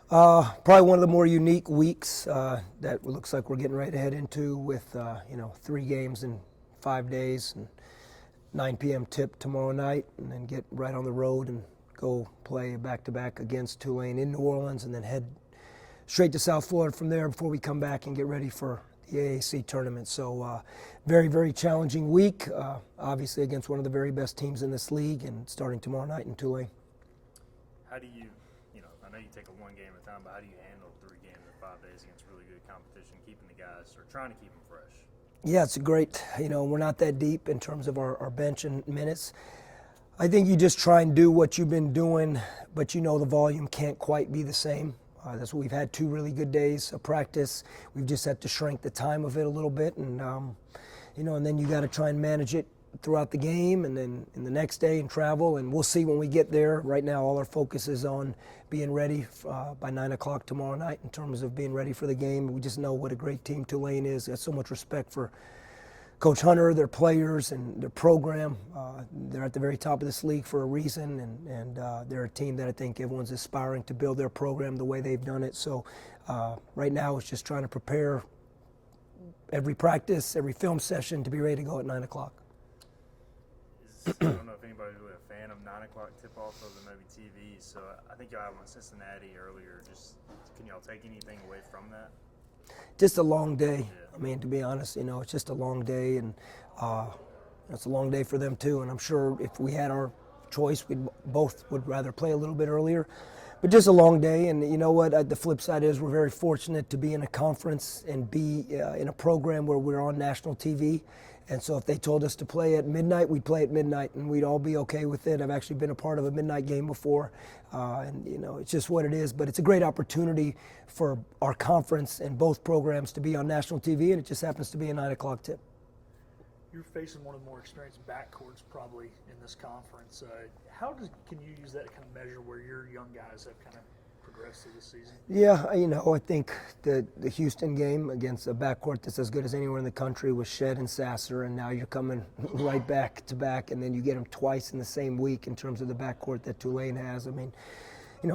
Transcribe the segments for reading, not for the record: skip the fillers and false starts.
Probably one of the more unique weeks that looks like we're getting ready to head into with 3 games in 5 days and 9 p.m. tip tomorrow night, and then get right on the road and go play back-to-back against Tulane in New Orleans, and then head straight to South Florida from there before we come back and get ready for the AAC tournament. So very, very challenging week, obviously against one of the very best teams in this league, and starting tomorrow night in Tulane. How do you, I know you take it one game at a time, but how do you handle 3 games in 5 days against really good competition, keeping the guys, or trying to keep them fresh? Yeah, it's a great, we're not that deep in terms of our bench and minutes. I think you just try and do what you've been doing, but the volume can't quite be the same. That's what we've had 2 really good days of practice. We've just had to shrink the time of it a little bit, and and then you got to try and manage it throughout the game, and then in the next day and travel, and we'll see when we get there. Right now, all our focus is on being ready by 9 o'clock tomorrow night in terms of being ready for the game. We just know what a great team Tulane is. Got so much respect for Coach Hunter, their players, and their program. They're at the very top of this league for a reason, and they're a team that I think everyone's aspiring to build their program the way they've done it. So right now it's just trying to prepare every practice, every film session to be ready to go at 9 o'clock. I don't know if anybody's really a fan of 9 o'clock tip-offs other than maybe TV, so I think y'all had one in Cincinnati earlier. Just, can y'all take anything away from that? Just a long day. Yeah. I mean, to be honest, it's just a long day, and it's a long day for them too. And I'm sure if we had our choice, we both would rather play a little bit earlier. But just a long day, and you know what? The flip side is we're very fortunate to be in a conference and be in a program where we're on national TV. And so if they told us to play at midnight, we'd play at midnight, and we'd all be okay with it. I've actually been a part of a midnight game before, and it's just what it is. But it's a great opportunity for our conference and both programs to be on national TV, and it just happens to be a 9 o'clock tip. You're facing one of the more experienced backcourts probably in this conference. Can you use that to kind of measure where your young guys have kind of progressed through this season? Yeah, I think the Houston game against a backcourt that's as good as anywhere in the country was Shed and Sasser, and now you're coming right back to back, and then you get them twice in the same week in terms of the backcourt that Tulane has. I mean,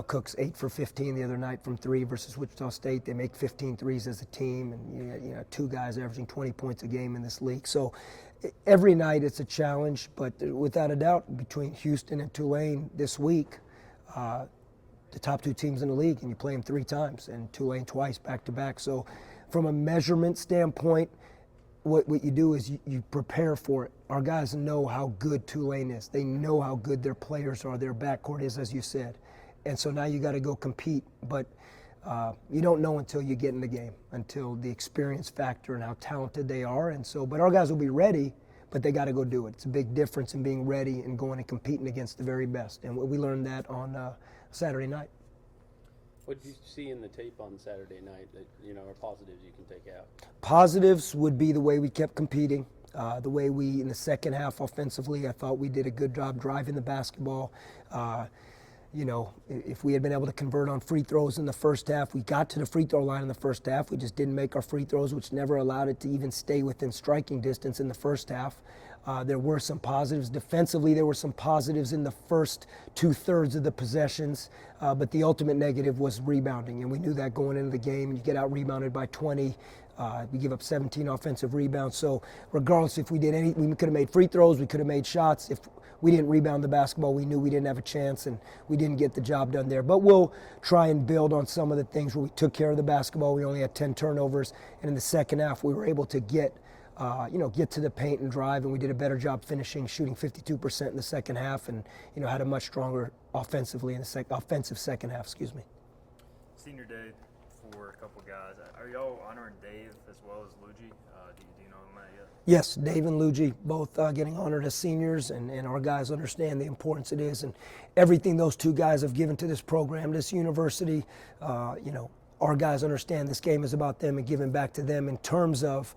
Cook's 8 for 15 the other night from 3 versus Wichita State. They make 15 threes as a team, and 2 guys averaging 20 points a game in this league. So every night it's a challenge, but without a doubt, between Houston and Tulane this week, the top 2 teams in the league, and you play them 3 times, and Tulane twice back-to-back. So from a measurement standpoint, what you do is you prepare for it. Our guys know how good Tulane is. They know how good their players are, their backcourt is, as you said. And so now you got to go compete, but you don't know until you get in the game, until the experience factor and how talented they are. And so, but our guys will be ready, but they got to go do it. It's a big difference in being ready and going and competing against the very best. And we learned that on Saturday night. What did you see in the tape on Saturday night that are positives you can take out? Positives would be the way we kept competing, the way we in the second half offensively. I thought we did a good job driving the basketball. If we had been able to convert on free throws in the first half, we got to the free throw line in the first half. We just didn't make our free throws, which never allowed it to even stay within striking distance in the first half. There were some positives. Defensively, there were some positives in the first 2/3 of the possessions, but the ultimate negative was rebounding, and we knew that going into the game. You get out-rebounded by 20. We give up 17 offensive rebounds. So regardless if we did we could have made free throws, we could have made shots. If we didn't rebound the basketball, we knew we didn't have a chance, and we didn't get the job done there. But we'll try and build on some of the things where we took care of the basketball. We only had 10 turnovers, and in the second half, we were able to get to the paint and drive, and we did a better job finishing, shooting 52% in the second half, and had a much stronger offensive second half. Senior day for a couple guys. Are y'all honoring Dave as well as Luigi? Do you know him yet? Yes, Dave and Luigi both getting honored as seniors, and our guys understand the importance it is, and everything those 2 guys have given to this program, this university. Our guys understand this game is about them and giving back to them in terms of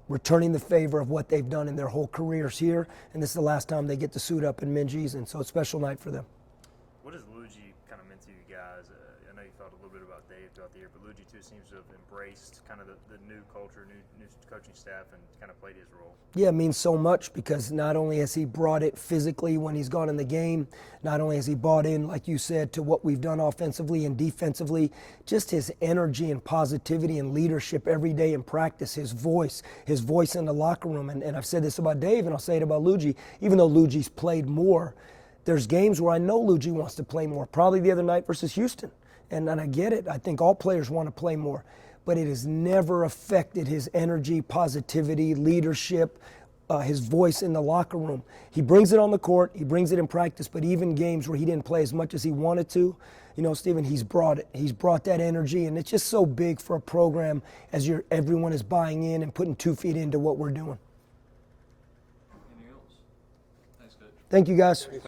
returning the favor of what they've done in their whole careers here, and this is the last time they get to suit up in Minji's, and so it's a special night for them. what has Luigi kind of meant to you guys? I know you felt a little bit about Dave throughout the year, but Luigi too seems to have embraced kind of the new culture, new coaching staff, and kind of played his role. Yeah, it means so much because not only has he brought it physically when he's gone in the game, not only has he bought in, like you said, to what we've done offensively and defensively, just his energy and positivity and leadership every day in practice, his voice in the locker room. And I've said this about Dave, and I'll say it about Luigi. Even though Luigi's played more, there's games where I know Luigi wants to play more, probably the other night versus Houston. And I get it. I think all players want to play more. But it has never affected his energy, positivity, leadership, his voice in the locker room. He brings it on the court. He brings it in practice. But even games where he didn't play as much as he wanted to, you know, Stephen, he's brought it. He's brought that energy. And it's just so big for a program as everyone is buying in and putting 2 feet into what we're doing. Anything else? Thanks, Coach. Thank you, guys.